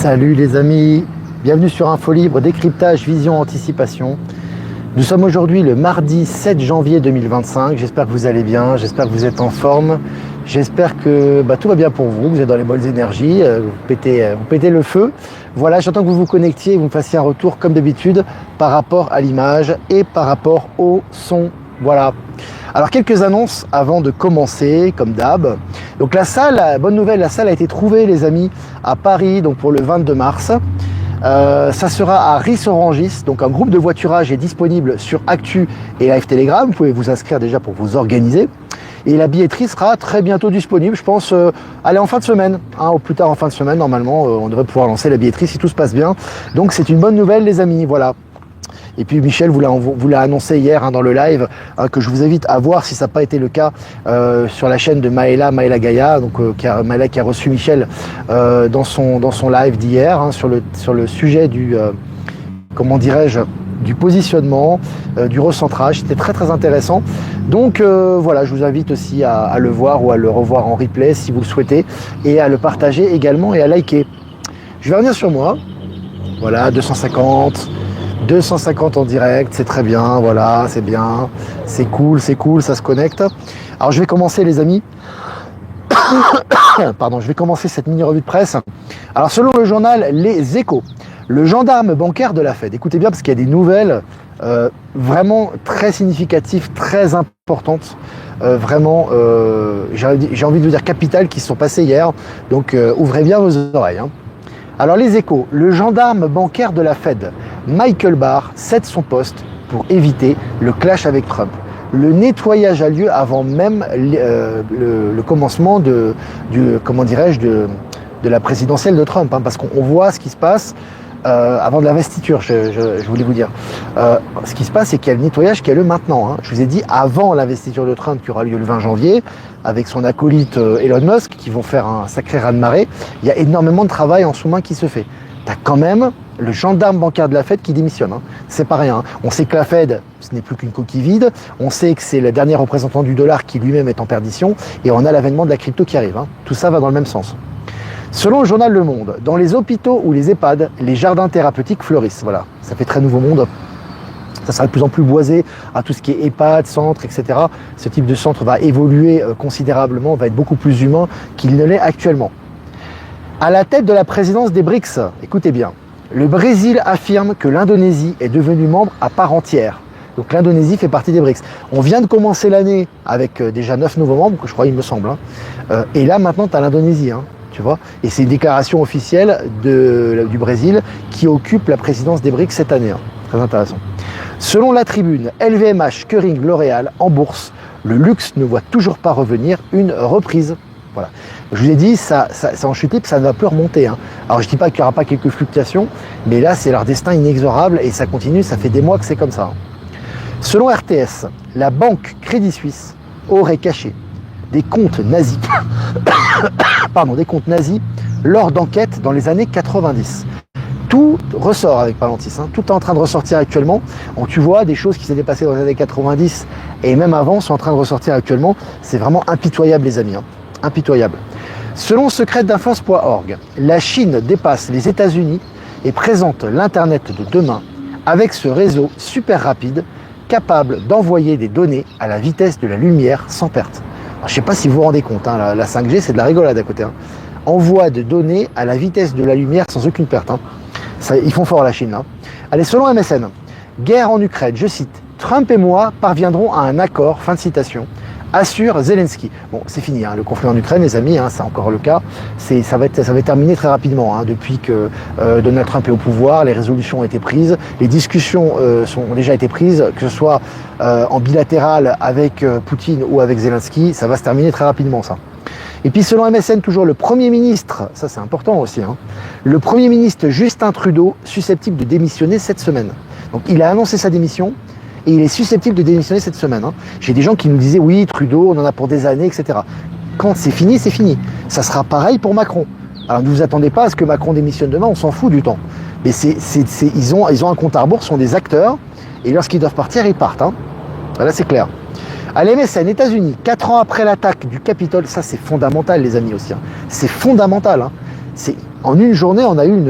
Salut les amis, bienvenue sur Info Libre, décryptage, vision, anticipation. Nous sommes aujourd'hui le mardi 7 janvier 2025, j'espère que vous allez bien, j'espère que vous êtes en forme, j'espère que tout va bien pour vous, vous êtes dans les bonnes énergies, vous pétez le feu. Voilà, j'attends que vous vous connectiez et que vous me fassiez un retour comme d'habitude par rapport à l'image et par rapport au son. Voilà. Alors quelques annonces avant de commencer, comme d'hab. Donc la salle, bonne nouvelle, la salle a été trouvée les amis à Paris, donc pour le 22 mars. Ça sera à Ris-Orangis, donc un groupe de voiturage est disponible sur Actu et Live Telegram. Vous pouvez vous inscrire déjà pour vous organiser. Et la billetterie sera très bientôt disponible, je pense, en fin de semaine, au plus tard en fin de semaine, normalement, on devrait pouvoir lancer la billetterie si tout se passe bien. Donc c'est une bonne nouvelle les amis, voilà. Et puis Michel vous l'a annoncé hier dans le live, que je vous invite à voir si ça n'a pas été le cas sur la chaîne de Maëla Gaïa, donc Maëla qui a reçu Michel dans son live d'hier sur le sujet du comment dirais-je, du positionnement, du recentrage. C'était très très intéressant. Donc voilà, je vous invite aussi à le voir ou à le revoir en replay si vous le souhaitez, et à le partager également et à liker. Je vais revenir sur moi. Voilà, 250 en direct, c'est très bien, voilà, c'est bien, c'est cool, ça se connecte. Alors je vais commencer les amis, pardon, je vais commencer cette mini revue de presse. Alors selon le journal Les Échos, le gendarme bancaire de la Fed, écoutez bien parce qu'il y a des nouvelles vraiment très significatives, très importantes, j'ai envie de vous dire capitales qui se sont passées hier, donc ouvrez bien vos oreilles. Alors les Échos, le gendarme bancaire de la Fed, Michael Barr, cède son poste pour éviter le clash avec Trump. Le nettoyage a lieu avant même le commencement de la présidentielle de Trump, parce qu'on voit ce qui se passe avant de l'investiture, je voulais vous dire. Ce qui se passe, c'est qu'il y a le nettoyage qui a lieu maintenant. Je vous ai dit, avant l'investiture de Trump qui aura lieu le 20 janvier, avec son acolyte Elon Musk, qui vont faire un sacré raz-de-marée, il y a énormément de travail en sous-main qui se fait. T'as quand même le gendarme bancaire de la Fed qui démissionne. C'est pas rien. On sait que la Fed, ce n'est plus qu'une coquille vide. On sait que c'est le dernier représentant du dollar qui lui-même est en perdition. Et on a l'avènement de la crypto qui arrive. Tout ça va dans le même sens. Selon le journal Le Monde, dans les hôpitaux ou les EHPAD, les jardins thérapeutiques fleurissent. Voilà, ça fait très nouveau monde. Ça sera de plus en plus boisé à tout ce qui est EHPAD, centre, etc. Ce type de centre va évoluer considérablement, va être beaucoup plus humain qu'il ne l'est actuellement. À la tête de la présidence des BRICS, écoutez bien, le Brésil affirme que l'Indonésie est devenue membre à part entière. Donc l'Indonésie fait partie des BRICS. On vient de commencer l'année avec déjà 9 nouveaux membres, je crois il me semble. Et là maintenant tu as l'Indonésie, tu vois. Et c'est une déclaration officielle du Brésil qui occupe la présidence des BRICS cette année. Très intéressant. Selon la Tribune, LVMH, Kering, L'Oréal en bourse, le luxe ne voit toujours pas revenir, une reprise. Voilà. Je vous ai dit, ça en chute libre, ça ne va plus remonter. Alors je ne dis pas qu'il n'y aura pas quelques fluctuations, mais là c'est leur destin inexorable et ça continue, ça fait des mois que c'est comme ça. Selon RTS, la banque Crédit Suisse aurait caché des comptes nazis, des comptes nazis lors d'enquêtes dans les années 90. Tout ressort avec Palantis, tout est en train de ressortir actuellement. Donc, tu vois, des choses qui s'étaient passées dans les années 90 et même avant sont en train de ressortir actuellement. C'est vraiment impitoyable les amis, impitoyable. Selon secretdefense.org, la Chine dépasse les États-Unis et présente l'Internet de demain avec ce réseau super rapide capable d'envoyer des données à la vitesse de la lumière sans perte. Alors, je ne sais pas si vous vous rendez compte, la 5G c'est de la rigolade à côté. Envoie de données à la vitesse de la lumière sans aucune perte. Ça, ils font fort la Chine. Allez, selon MSN, guerre en Ukraine, je cite, Trump et moi parviendrons à un accord, fin de citation, assure Zelensky. Bon, c'est fini, le conflit en Ukraine, les amis, c'est encore le cas. Ça va être terminé très rapidement. Depuis que Donald Trump est au pouvoir, les résolutions ont été prises, les discussions ont déjà été prises, que ce soit en bilatéral avec Poutine ou avec Zelensky, ça va se terminer très rapidement, ça. Et puis selon MSN, toujours le Premier ministre, ça c'est important aussi, le Premier ministre Justin Trudeau, susceptible de démissionner cette semaine. Donc il a annoncé sa démission et il est susceptible de démissionner cette semaine. J'ai des gens qui nous disaient, oui, Trudeau, on en a pour des années, etc. Quand c'est fini, c'est fini. Ça sera pareil pour Macron. Alors ne vous attendez pas à ce que Macron démissionne demain, on s'en fout du temps. Mais ils ont un compte à rebours, ce sont des acteurs, et lorsqu'ils doivent partir, ils partent. Voilà, c'est clair. À l'MSN, États-Unis, 4 ans après l'attaque du Capitole, ça c'est fondamental les amis aussi. C'est fondamental. En une journée, on a eu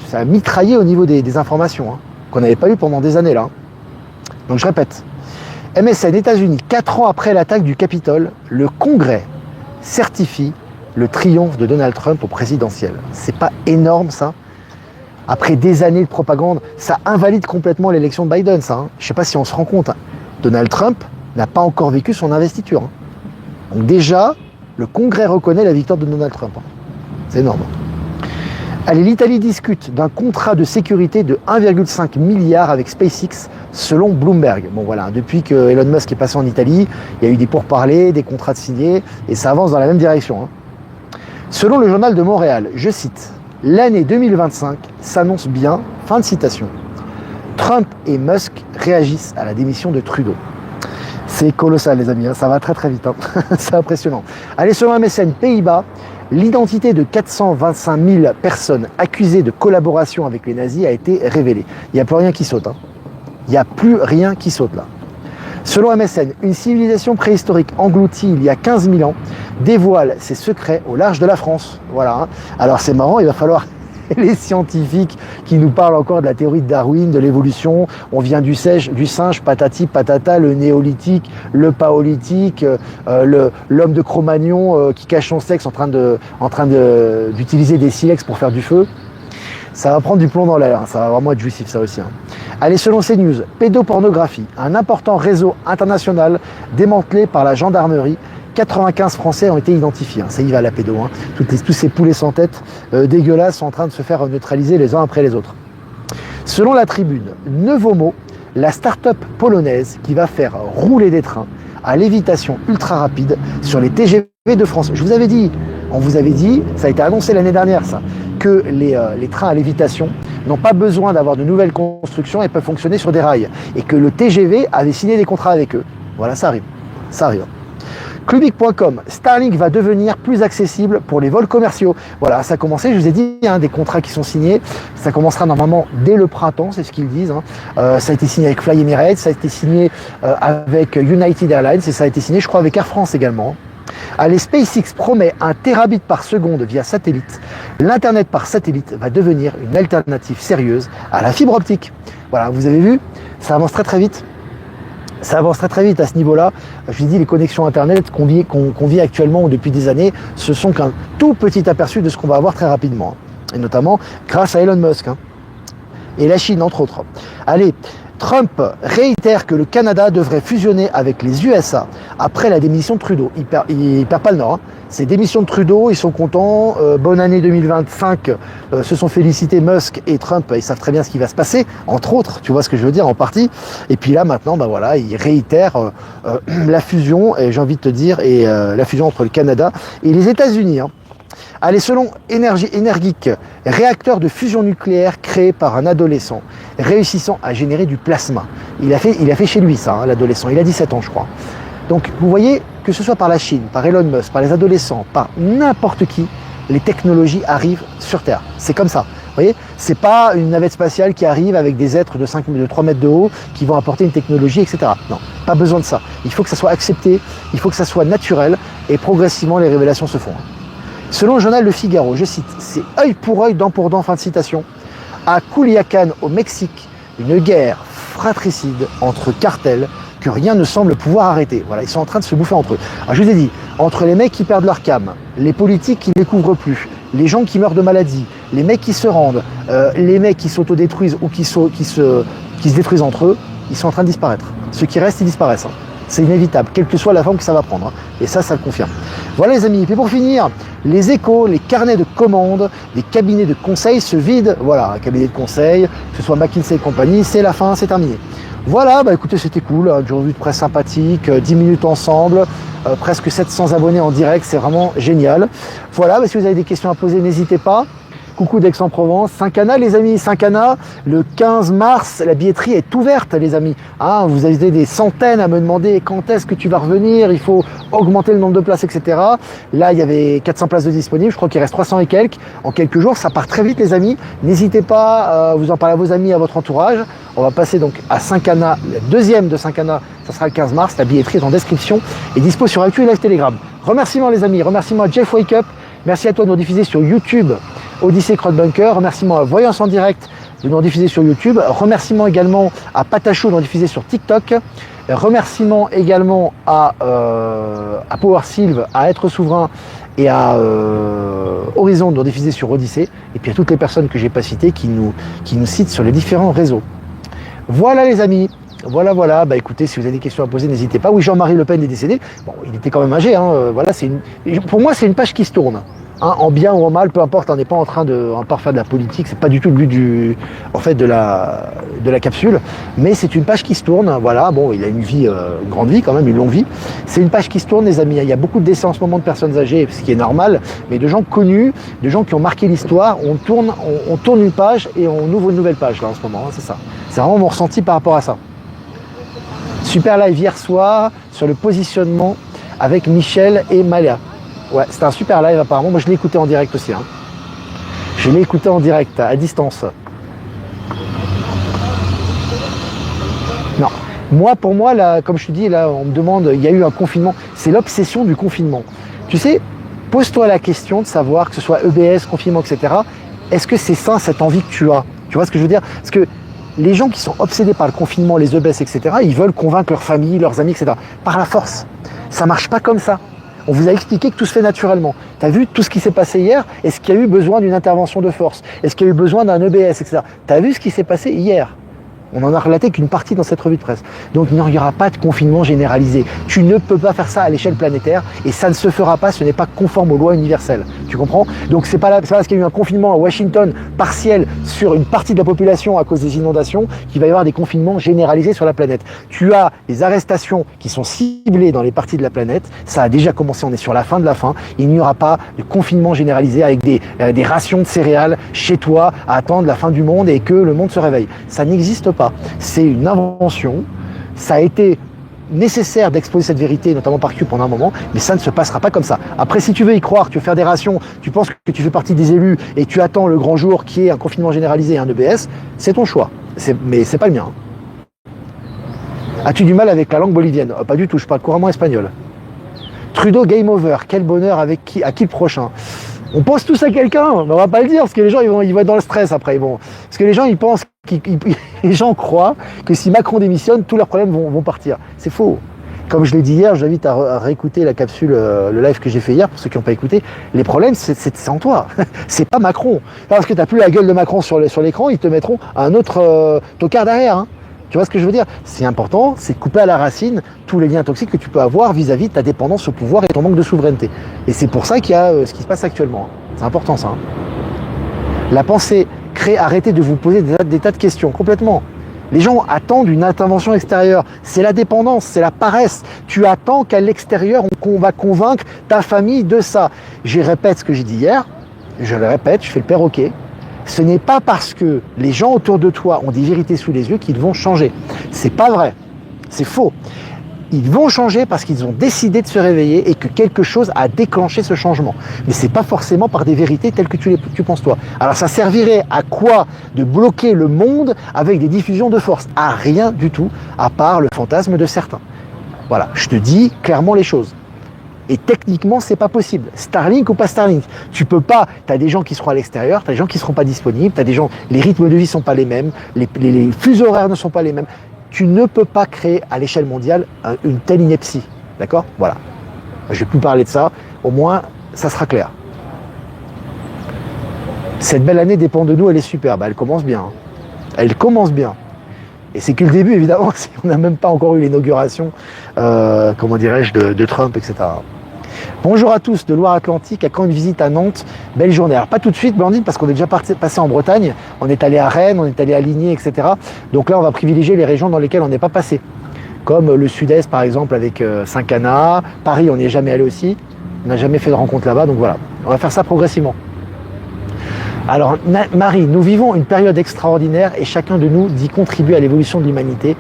ça a mitraillé au niveau des informations, hein, qu'on n'avait pas eu pendant des années là. Donc je répète, MSN États-Unis, 4 ans après l'attaque du Capitole, le Congrès certifie le triomphe de Donald Trump au présidentiel. C'est pas énorme ça? Après des années de propagande, ça invalide complètement l'élection de Biden, ça. Hein. Je sais pas si on se rend compte. Hein. Donald Trump n'a pas encore vécu son investiture. Hein. Donc déjà, le Congrès reconnaît la victoire de Donald Trump. Hein. C'est énorme. Allez, l'Italie discute d'un contrat de sécurité de 1,5 milliard avec SpaceX, selon Bloomberg. Bon voilà, depuis que Elon Musk est passé en Italie, il y a eu des pourparlers, des contrats de signés, et ça avance dans la même direction. Hein. Selon le journal de Montréal, je cite, « L'année 2025 s'annonce bien, fin de citation. Trump et Musk réagissent à la démission de Trudeau. » C'est colossal les amis, hein, ça va très très vite, hein. C'est impressionnant. Allez, selon MSN Pays-Bas, l'identité de 425 000 personnes accusées de collaboration avec les nazis a été révélée. Il n'y a plus rien qui saute. Hein. Il n'y a plus rien qui saute là. Selon MSN, une civilisation préhistorique engloutie il y a 15 000 ans dévoile ses secrets au large de la France. Voilà. Hein. Alors c'est marrant, il va falloir les scientifiques qui nous parlent encore de la théorie de Darwin, de l'évolution. On vient du singe, patati, patata, le néolithique, le paléolithique, l'homme de Cro-Magnon qui cache son sexe en train d'utiliser des silex pour faire du feu. Ça va prendre du plomb dans l'air, hein. Ça va vraiment être jouissif ça aussi. Hein. Allez, selon CNews, pédopornographie, un important réseau international démantelé par la gendarmerie. 95 Français ont été identifiés, hein. Ça y va la pédo, hein. Tous ces poulets sans tête dégueulasses sont en train de se faire neutraliser les uns après les autres. Selon la Tribune, Nevomo, la start-up polonaise qui va faire rouler des trains à lévitation ultra rapide sur les TGV de France. Je vous avais dit, on vous avait dit, ça a été annoncé l'année dernière ça, que les trains à lévitation n'ont pas besoin d'avoir de nouvelles constructions et peuvent fonctionner sur des rails. Et que le TGV avait signé des contrats avec eux. Voilà, ça arrive. Ça arrive. Clubic.com, Starlink va devenir plus accessible pour les vols commerciaux. Voilà, ça a commencé, je vous ai dit, hein, des contrats qui sont signés. Ça commencera normalement dès le printemps, c'est ce qu'ils disent. Hein. Ça a été signé avec Fly Emirates, ça a été signé avec United Airlines et ça a été signé, je crois, avec Air France également. Allez, SpaceX promet 1 terabit par seconde via satellite. L'Internet par satellite va devenir une alternative sérieuse à la fibre optique. Voilà, vous avez vu, ça avance très très vite. Ça avance très très vite à ce niveau-là. Je vous ai dit, les connexions Internet qu'on vit actuellement ou depuis des années, ce sont qu'un tout petit aperçu de ce qu'on va avoir très rapidement. Et notamment grâce à Elon Musk. Hein. Et la Chine, entre autres. Allez, Trump réitère que le Canada devrait fusionner avec les USA après la démission de Trudeau. Il perd pas le nord. Hein. C'est démission de Trudeau, ils sont contents. Bonne année 2025, se sont félicités Musk et Trump. Ils savent très bien ce qui va se passer, entre autres, tu vois ce que je veux dire, en partie. Et puis là, maintenant, bah voilà, ils réitèrent la fusion, et j'ai envie de te dire, et la fusion entre le Canada et les États-Unis. Hein. Allez, selon Energique, réacteur de fusion nucléaire créé par un adolescent, réussissant à générer du plasma. Il a fait chez lui ça, hein, l'adolescent. Il a 17 ans, je crois. Donc, vous voyez, que ce soit par la Chine, par Elon Musk, par les adolescents, par n'importe qui, les technologies arrivent sur Terre. C'est comme ça. Vous voyez, c'est pas une navette spatiale qui arrive avec des êtres de 3 mètres de haut qui vont apporter une technologie, etc. Non, pas besoin de ça. Il faut que ça soit accepté, il faut que ça soit naturel, et progressivement, les révélations se font. Selon le journal Le Figaro, je cite, c'est œil pour œil, dent pour dent, fin de citation. À Culiacán, au Mexique, une guerre fratricide entre cartels que rien ne semble pouvoir arrêter. Voilà, ils sont en train de se bouffer entre eux. Alors je vous ai dit, entre les mecs qui perdent leur cam, les politiques qui ne les couvrent plus, les gens qui meurent de maladie, les mecs qui se rendent, les mecs qui s'autodétruisent ou qui se détruisent entre eux, ils sont en train de disparaître. Ceux qui restent, ils disparaissent. Hein. C'est inévitable, quelle que soit la forme que ça va prendre. Hein. Et ça le confirme. Voilà les amis. Et puis pour finir, les échos, les carnets de commandes, les cabinets de conseil se vident. Voilà, un cabinet de conseil, que ce soit McKinsey et compagnie, c'est la fin, c'est terminé. Voilà, bah écoutez, c'était cool, une revue de presse sympathique, 10 minutes ensemble, presque 700 abonnés en direct, c'est vraiment génial. Voilà, bah si vous avez des questions à poser, n'hésitez pas. Coucou d'Aix-en-Provence, Saint-Cana les amis, Saint-Cana, le 15 mars, la billetterie est ouverte les amis. Hein, vous avez des centaines à me demander quand est-ce que tu vas revenir, il faut augmenter le nombre de places, etc. Là, il y avait 400 places de disponibles, je crois qu'il reste 300 et quelques. En quelques jours, ça part très vite les amis. N'hésitez pas, vous en parlez à vos amis, à votre entourage. On va passer donc à Saint-Cana, la deuxième de Saint-Cana, ça sera le 15 mars. La billetterie est en description et dispo sur Actu et Live Telegram. Remerciements les amis, remerciements à Jeff Wake Up. Merci à toi de nous diffuser sur YouTube, Odyssée Crowdbunker. Remerciements à Voyance en direct de nous diffuser sur YouTube. Remerciements également à Patachou de nous diffuser sur TikTok. Remerciements également à Power Sylve, à Être Souverain et à Horizon de nous diffuser sur Odyssée. Et puis à toutes les personnes que j'ai pas citées qui nous citent sur les différents réseaux. Voilà les amis. Voilà, bah écoutez, si vous avez des questions à poser, n'hésitez pas. Oui, Jean-Marie Le Pen est décédé. Bon, il était quand même âgé, hein. Voilà, pour moi, c'est une page qui se tourne. Hein, en bien ou en mal, peu importe, on n'est pas en train de faire de la politique, c'est pas du tout le but de la capsule, mais c'est une page qui se tourne, voilà, bon, il a une grande vie quand même, une longue vie. C'est une page qui se tourne, les amis. Il y a beaucoup de décès en ce moment de personnes âgées, ce qui est normal, mais de gens connus, de gens qui ont marqué l'histoire. On tourne une page et on ouvre une nouvelle page là en ce moment, hein, c'est ça. C'est vraiment mon ressenti par rapport à ça. Super live hier soir sur le positionnement avec Michel et Maléa. Ouais, c'était un super live apparemment. Moi je l'ai écouté en direct aussi. Hein. Je l'ai écouté en direct, à distance. Non. Pour moi, là, comme je te dis, là, on me demande, il y a eu un confinement. C'est l'obsession du confinement. Tu sais, pose-toi la question de savoir que ce soit EBS, confinement, etc. Est-ce que c'est ça, cette envie que tu as? Tu vois ce que je veux dire? Parce que les gens qui sont obsédés par le confinement, les EBS, etc., ils veulent convaincre leur famille, leurs amis, etc. Par la force. Ça ne marche pas comme ça. On vous a expliqué que tout se fait naturellement. Tu as vu tout ce qui s'est passé hier? Est-ce qu'il y a eu besoin d'une intervention de force? Est-ce qu'il y a eu besoin d'un EBS, etc. Tu as vu ce qui s'est passé hier? On n'en a relaté qu'une partie dans cette revue de presse. Donc il n'y aura pas de confinement généralisé. Tu ne peux pas faire ça à l'échelle planétaire et ça ne se fera pas, ce n'est pas conforme aux lois universelles. Tu comprends? Donc c'est pas parce qu'il y a eu un confinement à Washington partiel sur une partie de la population à cause des inondations qu'il va y avoir des confinements généralisés sur la planète. Tu as des arrestations qui sont ciblées dans les parties de la planète. Ça a déjà commencé, on est sur la fin de la fin. Il n'y aura pas de confinement généralisé avec des rations de céréales chez toi à attendre la fin du monde et que le monde se réveille. Ça n'existe pas. C'est une invention, ça a été nécessaire d'exposer cette vérité, notamment par Q pendant un moment, mais ça ne se passera pas comme ça. Après, si tu veux y croire, tu veux faire des rations, tu penses que tu fais partie des élus et tu attends le grand jour qui est un confinement généralisé et un EBS, c'est ton choix, mais c'est pas le mien. As-tu du mal avec la langue bolivienne? Pas du tout, je parle couramment espagnol. Trudeau, game over, quel bonheur, à qui le prochain? On pense tous à quelqu'un, on va pas le dire, parce que les gens ils vont être dans le stress après. Parce que les gens ils pensent, les gens croient que si Macron démissionne, tous leurs problèmes vont partir. C'est faux. Comme je l'ai dit hier, je vous invite à réécouter la capsule, le live que j'ai fait hier, pour ceux qui n'ont pas écouté. Les problèmes, c'est en toi. C'est pas Macron. Parce que tu n'as plus la gueule de Macron sur l'écran, ils te mettront un autre tocard derrière. Hein. Tu vois ce que je veux dire? C'est important, c'est de couper à la racine tous les liens toxiques que tu peux avoir vis-à-vis de ta dépendance au pouvoir et ton manque de souveraineté. Et c'est pour ça qu'il y a ce qui se passe actuellement. C'est important ça. Hein. La pensée crée, arrêtez de vous poser des tas de questions, complètement. Les gens attendent une intervention extérieure. C'est la dépendance, c'est la paresse. Tu attends qu'à l'extérieur, on va convaincre ta famille de ça. Je répète ce que j'ai dit hier, je le répète, je fais le perroquet. Ce n'est pas parce que les gens autour de toi ont des vérités sous les yeux qu'ils vont changer. C'est pas vrai. C'est faux. Ils vont changer parce qu'ils ont décidé de se réveiller et que quelque chose a déclenché ce changement. Mais c'est pas forcément par des vérités telles que tu penses toi. Alors ça servirait à quoi de bloquer le monde avec des diffusions de force? À rien du tout, à part le fantasme de certains. Voilà, je te dis clairement les choses. Et techniquement, c'est pas possible. Starlink ou pas Starlink, tu peux pas. Tu as des gens qui seront à l'extérieur, tu as des gens qui seront pas disponibles, tu as des gens, les rythmes de vie sont pas les mêmes, les fuseaux horaires ne sont pas les mêmes. Tu ne peux pas créer à l'échelle mondiale une telle ineptie. D'accord? Voilà. Je vais plus parler de ça. Au moins, ça sera clair. Cette belle année dépend de nous, elle est superbe. Elle commence bien. Hein. Elle commence bien. Et c'est que le début, évidemment. On n'a même pas encore eu l'inauguration, comment dirais-je, de Trump, etc. Bonjour à tous de Loire-Atlantique, à quand une visite à Nantes? Belle journée. Alors pas tout de suite, Blandine, parce qu'on est déjà passé en Bretagne, on est allé à Rennes, on est allé à Ligny, etc. Donc là, on va privilégier les régions dans lesquelles on n'est pas passé, comme le sud-est par exemple avec Saint-Cana, Paris, on n'y est jamais allé aussi, on n'a jamais fait de rencontre là-bas, donc voilà, on va faire ça progressivement. Alors Marie, nous vivons une période extraordinaire et chacun de nous dit contribuer à l'évolution de l'humanité.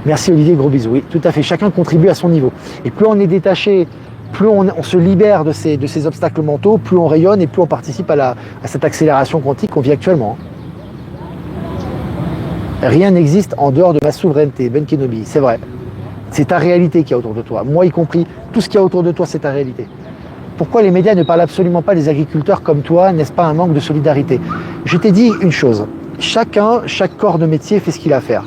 Merci Olivier, gros bisous. Oui, tout à fait, chacun contribue à son niveau. Et plus on est détaché, plus on se libère de ces obstacles mentaux, plus on rayonne et plus on participe à cette accélération quantique qu'on vit actuellement. Rien n'existe en dehors de ma souveraineté, Ben Kenobi, c'est vrai. C'est ta réalité qui est autour de toi, moi y compris, tout ce qu'il y a autour de toi, c'est ta réalité. Pourquoi les médias ne parlent absolument pas des agriculteurs comme toi? N'est-ce pas un manque de solidarité? Je t'ai dit une chose, chaque corps de métier fait ce qu'il a à faire.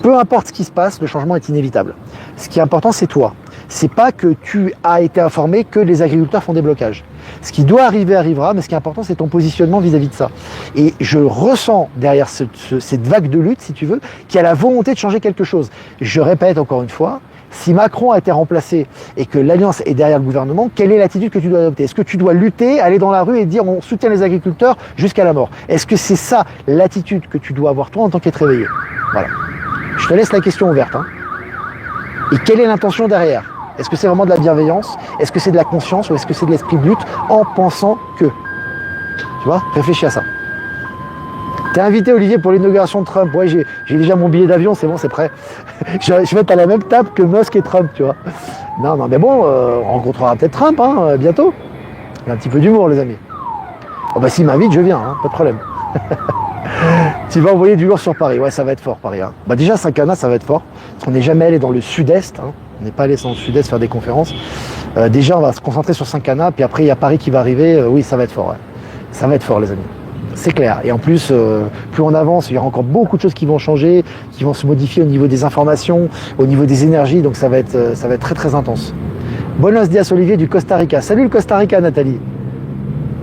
Peu importe ce qui se passe, le changement est inévitable. Ce qui est important, c'est toi. C'est pas que tu as été informé que les agriculteurs font des blocages. Ce qui doit arriver arrivera, mais ce qui est important, c'est ton positionnement vis-à-vis de ça. Et je ressens derrière cette vague de lutte, si tu veux, qu'il y a la volonté de changer quelque chose. Je répète encore une fois, si Macron a été remplacé et que l'Alliance est derrière le gouvernement, quelle est l'attitude que tu dois adopter? Est-ce que tu dois lutter, aller dans la rue et dire on soutient les agriculteurs jusqu'à la mort? Est-ce que c'est ça l'attitude que tu dois avoir toi en tant qu'être réveillé? Voilà. Je te laisse la question ouverte. Hein. Et quelle est l'intention derrière? Est-ce que c'est vraiment de la bienveillance? Est-ce que c'est de la conscience? Ou est-ce que c'est de l'esprit de lutte en pensant que? Tu vois? Réfléchis à ça. T'es invité, Olivier, pour l'inauguration de Trump. Ouais, j'ai déjà mon billet d'avion, c'est bon, c'est prêt. Je vais être à la même table que Musk et Trump, tu vois. Non, mais bon, on rencontrera peut-être Trump, hein, bientôt. Il y a un petit peu d'humour, les amis. Oh bah s'il m'invite, je viens, hein, pas de problème. Tu vas envoyer du lourd sur Paris. Ouais, ça va être fort, Paris. Hein. Bah déjà, Saint-Cana, ça va être fort. Parce qu'on n'est jamais allé dans le sud-est. Hein. On n'est pas allé dans le sud-est faire des conférences. Déjà, on va se concentrer sur Saint-Cana. Puis après, il y a Paris qui va arriver. Oui, ça va être fort. Ouais. Ça va être fort, les amis. C'est clair. Et en plus, plus on avance, il y aura encore beaucoup de choses qui vont changer, qui vont se modifier au niveau des informations, au niveau des énergies. Donc ça va être très, très intense. Buenos dias, Olivier, du Costa Rica. Salut le Costa Rica, Nathalie.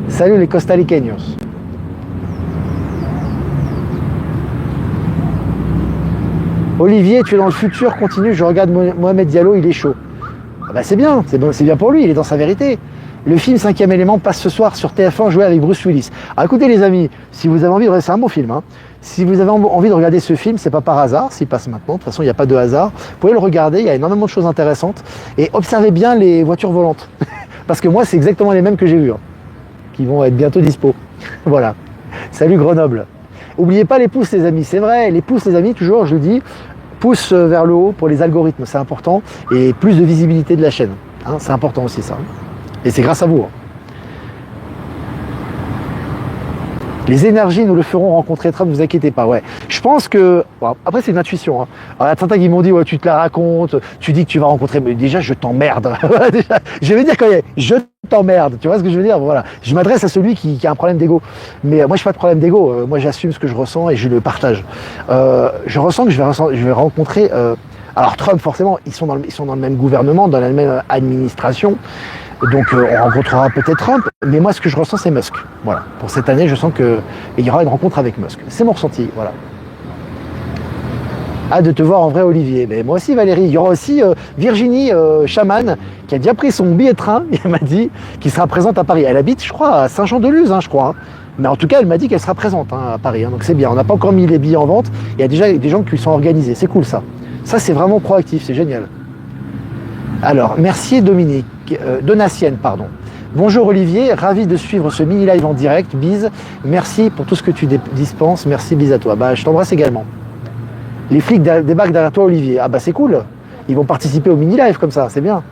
Salut les Costariqueños. Olivier, tu es dans le futur, continue, je regarde Mohamed Diallo, il est chaud. Ah bah c'est bien pour lui, il est dans sa vérité. Le film 5e élément passe ce soir sur TF1 joué avec Bruce Willis. Alors écoutez les amis, si vous avez envie de... C'est un bon film, hein. Si vous avez envie de regarder ce film, c'est pas par hasard, s'il passe maintenant, de toute façon il n'y a pas de hasard. Vous pouvez le regarder, il y a énormément de choses intéressantes. Et observez bien les voitures volantes. Parce que moi c'est exactement les mêmes que j'ai vues, hein, qui vont être bientôt dispo. Voilà. Salut Grenoble. N'oubliez pas les pouces les amis, c'est vrai, les pouces les amis, toujours je le dis, pouces vers le haut pour les algorithmes, c'est important, et plus de visibilité de la chaîne, hein, c'est important aussi ça. Et c'est grâce à vous. Hein. Les énergies, nous le ferons rencontrer Trump, ne vous inquiétez pas. Ouais. Je pense que... Bon, après, c'est une intuition. Hein. Alors, certains qui m'ont dit, ouais, tu te la racontes, tu dis que tu vas rencontrer... Mais déjà, je t'emmerde. Je vais dire quand même, je t'emmerde. Tu vois ce que je veux dire? Voilà. Je m'adresse à celui qui a un problème d'ego. Mais moi, je n'ai pas de problème d'ego. Moi, j'assume ce que je ressens et je le partage. Je ressens que je vais rencontrer... alors, Trump, forcément, ils sont dans le même gouvernement, dans la même administration. Donc on rencontrera peut-être Trump, mais moi ce que je ressens c'est Musk. Voilà. Pour cette année, je sens qu'il y aura une rencontre avec Musk. C'est mon ressenti, voilà. Hâte de te voir en vrai, Olivier. Mais moi aussi, Valérie. Il y aura aussi Virginie Chaman, qui a déjà pris son billet de train, elle m'a dit, qui sera présente à Paris. Elle habite, je crois, à Saint-Jean-de-Luz, hein, je crois. Hein. Mais en tout cas, elle m'a dit qu'elle sera présente hein, à Paris. Hein, donc c'est bien. On n'a pas encore mis les billets en vente. Il y a déjà des gens qui sont organisés. C'est cool ça. Ça, c'est vraiment proactif. C'est génial. Alors, merci Dominique. Donatienne, pardon. Bonjour Olivier, ravi de suivre ce mini live en direct, bise, merci pour tout ce que tu dispenses, merci, bise à toi. Bah, je t'embrasse également. Les flics débarquent derrière toi Olivier, ah bah c'est cool, ils vont participer au mini live comme ça, c'est bien.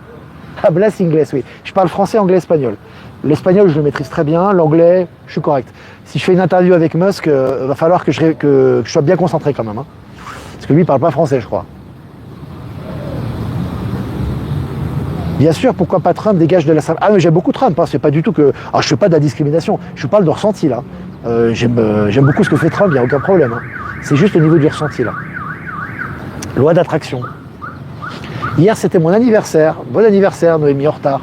Ah bah là c'est anglais, oui, je parle français, anglais, espagnol. L'espagnol je le maîtrise très bien, l'anglais je suis correct. Si je fais une interview avec Musk, va falloir que je sois bien concentré quand même, hein. Parce que lui il parle pas français je crois. Bien sûr, pourquoi pas Trump dégage de la salle. Ah mais j'aime beaucoup Trump, hein, c'est pas du tout que... Alors je fais pas de la discrimination, je parle de ressenti là. J'aime beaucoup ce que fait Trump, il n'y a aucun problème. Hein. C'est juste au niveau du ressenti là. Loi d'attraction. Hier c'était mon anniversaire. Bon anniversaire Noémie, en retard.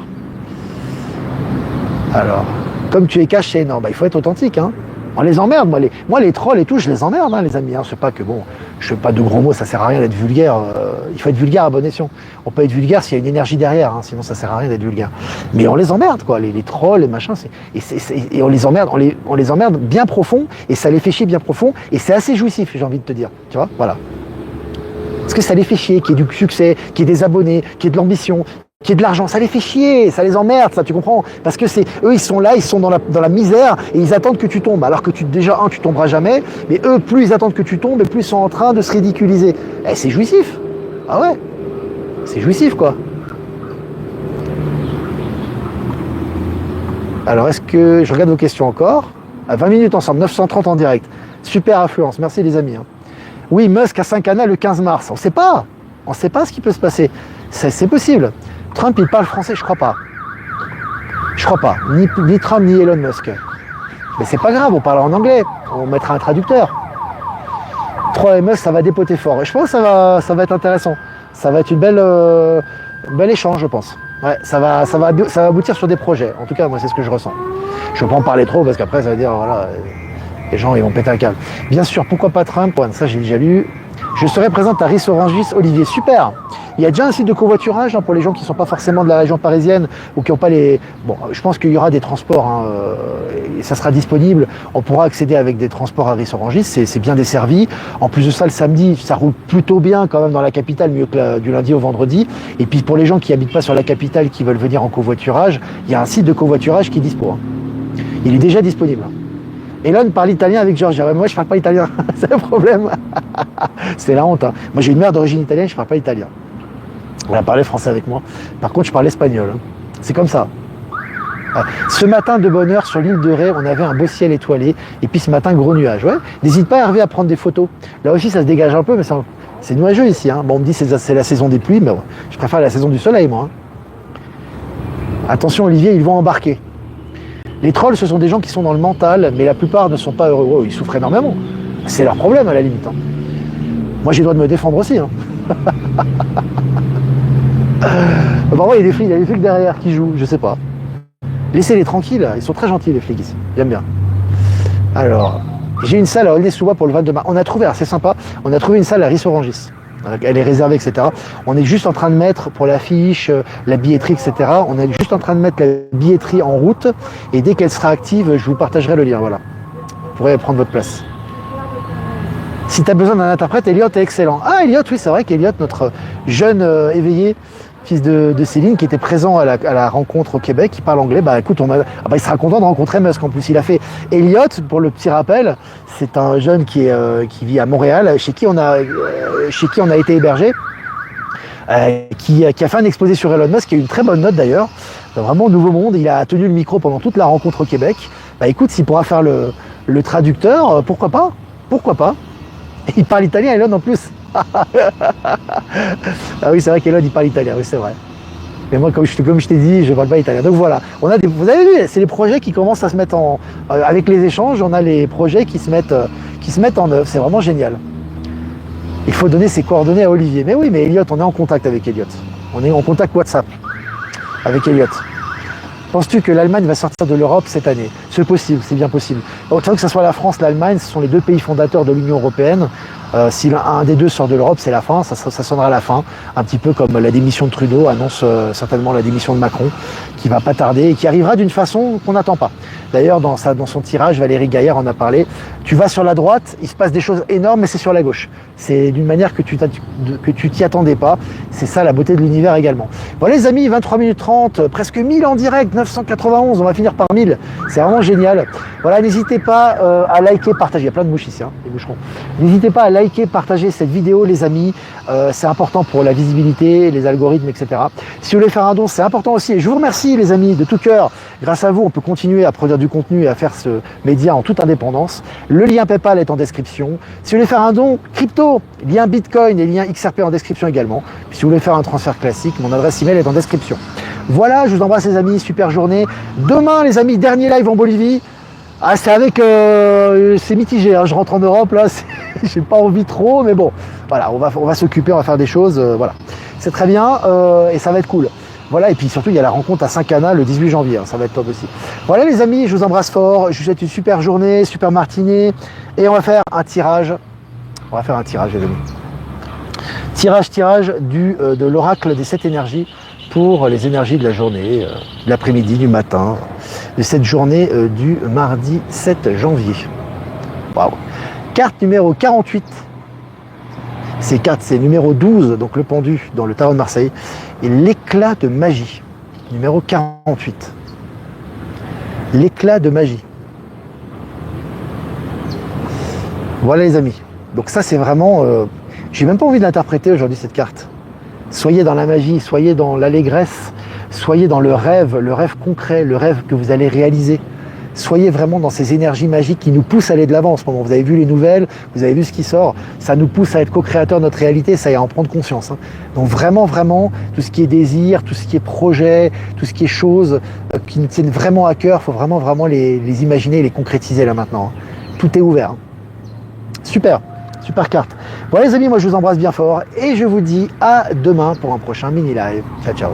Alors, comme tu es caché, non, bah, il faut être authentique. Hein. On les emmerde, moi les trolls et tout, je les emmerde hein, les amis. Hein. C'est pas que bon, je fais pas de gros mots, ça sert à rien d'être vulgaire. Il faut être vulgaire à bon escient. On peut être vulgaire s'il y a une énergie derrière, hein, sinon ça sert à rien d'être vulgaire. Mais on les emmerde quoi, les trolls, les machins, et on les emmerde, on les emmerde bien profond, et ça les fait chier bien profond, et c'est assez jouissif, j'ai envie de te dire. Tu vois, voilà. Parce que ça les fait chier, qu'il y ait du succès, qu'il y ait des abonnés, qu'il y ait de l'ambition. Qui est de l'argent, ça les fait chier, ça les emmerde, ça tu comprends? Parce que eux ils sont là, ils sont dans la misère et ils attendent que tu tombes. Alors que déjà tu tomberas jamais, mais eux plus ils attendent que tu tombes et plus ils sont en train de se ridiculiser. Eh, c'est jouissif. Ah ouais, c'est jouissif quoi. Alors est-ce que je regarde vos questions encore? À 20 minutes ensemble, 930 en direct. Super affluence, merci les amis. Hein. Oui, Musk à Saint-Cana le 15 mars. On sait pas ce qui peut se passer. C'est possible. Trump, il parle français, je crois pas. Je crois pas. Ni Trump ni Elon Musk. Mais c'est pas grave, on parle en anglais. On mettra un traducteur. 3 et Musk, ça va dépoter fort. Et je pense que ça va être intéressant. Ça va être un bel échange, je pense. Ouais, ça va aboutir sur des projets. En tout cas, moi, c'est ce que je ressens. Je ne veux pas en parler trop parce qu'après, ça va dire, voilà, les gens, ils vont péter un câble. Bien sûr, pourquoi pas Trump? Ouais, ça, j'ai déjà lu. Je serai présente à Ris-Orangis, Olivier. Super. Il y a déjà un site de covoiturage pour les gens qui ne sont pas forcément de la région parisienne ou qui n'ont pas les... Bon, je pense qu'il y aura des transports, et ça sera disponible. On pourra accéder avec des transports à Ris-Orangis, c'est bien desservi. En plus de ça, le samedi, ça roule plutôt bien quand même dans la capitale, mieux que du lundi au vendredi. Et puis pour les gens qui n'habitent pas sur la capitale, qui veulent venir en covoiturage, il y a un site de covoiturage qui est dispo. Il est déjà disponible. Elon parle italien avec Georgia. Moi, je parle pas italien. C'est le problème. C'est la honte. Moi, j'ai une mère d'origine italienne, je parle pas italien. Elle a parlé français avec moi. Par contre, je parle espagnol. C'est comme ça. Ce matin, de bonne heure, sur l'île de Ré, on avait un beau ciel étoilé. Et puis ce matin, gros nuages. Ouais. N'hésite pas, Hervé, à prendre des photos. Là aussi, ça se dégage un peu, mais c'est nuageux ici. Bon, on me dit que c'est la saison des pluies, mais ouais, je préfère la saison du soleil, moi. Attention, Olivier, ils vont embarquer. Les trolls, ce sont des gens qui sont dans le mental, mais la plupart ne sont pas heureux. Oh, ils souffrent énormément. C'est leur problème, à la limite. Moi, j'ai le droit de me défendre aussi. Bon, il y a des flics derrière qui jouent, je sais pas. Laissez-les tranquilles, ils sont très gentils, les flics ici. J'aime bien. Alors, j'ai une salle à Aulnay-sous-Bois pour le 22 mars. On a trouvé, alors c'est sympa, on a trouvé une salle à Ris-Orangis. Elle est réservée, etc. On est juste en train de mettre pour l'affiche, la billetterie, etc. On est juste en train de mettre la billetterie en route. Et dès qu'elle sera active, je vous partagerai le lien. Voilà. Vous pourrez prendre votre place. Si tu as besoin d'un interprète, Elliot est excellent. Ah, Elliot, oui, c'est vrai qu'Elliot, notre jeune éveillé, fils de Céline, qui était présent à la rencontre au Québec, qui parle anglais, bah écoute, il sera content de rencontrer Musk en plus. Il a fait Elliot, pour le petit rappel, c'est un jeune qui vit à Montréal, chez qui on a été hébergé, qui a fait un exposé sur Elon Musk, qui a eu une très bonne note d'ailleurs, vraiment nouveau monde. Il a tenu le micro pendant toute la rencontre au Québec. Bah écoute, s'il pourra faire le traducteur, pourquoi pas? Pourquoi pas? Il parle italien, Elon, en plus. Ah oui, c'est vrai qu'Elon, il parle italien, oui, c'est vrai. Mais moi, comme je t'ai dit, je ne parle pas italien. Donc voilà, vous avez vu, c'est les projets qui commencent à se mettre avec les échanges, on a les projets qui se mettent en œuvre. C'est vraiment génial. Il faut donner ses coordonnées à Olivier. Mais oui, mais Elliot, on est en contact avec Elliot. On est en contact WhatsApp avec Elliot. Penses-tu que l'Allemagne va sortir de l'Europe cette année? C'est possible, c'est bien possible. Autant que ce soit la France, l'Allemagne, ce sont les deux pays fondateurs de l'Union européenne. Si un des deux sort de l'Europe, c'est la fin, ça sonnera la fin. Un petit peu comme la démission de Trudeau annonce certainement la démission de Macron, qui va pas tarder et qui arrivera d'une façon qu'on n'attend pas. D'ailleurs, dans son tirage, Valérie Gaillard en a parlé. Tu vas sur la droite, il se passe des choses énormes, mais c'est sur la gauche. C'est d'une manière que tu t'y attendais pas. C'est ça la beauté de l'univers également. Bon les amis, 23 minutes 30, presque 1000 en direct, 991, on va finir par 1000. C'est vraiment génial. Voilà, n'hésitez pas à liker, partager. Il y a plein de mouches ici, les moucherons. N'hésitez pas à liker, partager cette vidéo, les amis. C'est important pour la visibilité, les algorithmes, etc. Si vous voulez faire un don, c'est important aussi. Et je vous remercie, les amis, de tout cœur. Grâce à vous, on peut continuer à produire du contenu et à faire ce média en toute indépendance. Le lien PayPal est en description. Si vous voulez faire un don crypto, lien Bitcoin et lien XRP en description également. Puis si vous voulez faire un transfert classique, mon adresse email est en description. Voilà, je vous embrasse les amis, super journée. Demain, les amis, dernier live en Bolivie. Ah, c'est avec, c'est mitigé, je rentre en Europe là, j'ai pas envie trop, mais bon, voilà, on va s'occuper, on va faire des choses, voilà. C'est très bien et ça va être cool. Voilà, et puis surtout, il y a la rencontre à Saint-Cana le 18 janvier, ça va être top aussi. Voilà les amis, je vous embrasse fort, je vous souhaite une super journée, super matinée, et on va faire un tirage. On va faire un tirage, les amis. Tirage de l'oracle des 7 énergies pour les énergies de la journée, de l'après-midi, du matin, de cette journée du mardi 7 janvier. Waouh. Carte numéro 48. C'est numéro 12, donc le pendu dans le tarot de Marseille. Et l'éclat de magie. Numéro 48. L'éclat de magie. Voilà les amis. Donc ça c'est vraiment... j'ai même pas envie de l'interpréter aujourd'hui cette carte. Soyez dans la magie, soyez dans l'allégresse, soyez dans le rêve concret, le rêve que vous allez réaliser. Soyez vraiment dans ces énergies magiques qui nous poussent à aller de l'avant en ce moment. Vous avez vu les nouvelles, vous avez vu ce qui sort, ça nous pousse à être co-créateurs de notre réalité, ça y est, à en prendre conscience. Hein. Donc vraiment, vraiment, tout ce qui est désir, tout ce qui est projet, tout ce qui est choses qui nous tiennent vraiment à cœur, il faut vraiment, vraiment les imaginer et les concrétiser là maintenant. Hein. Tout est ouvert. Hein. Super, super carte. Bon les amis, moi je vous embrasse bien fort et je vous dis à demain pour un prochain mini live. Ciao, ciao.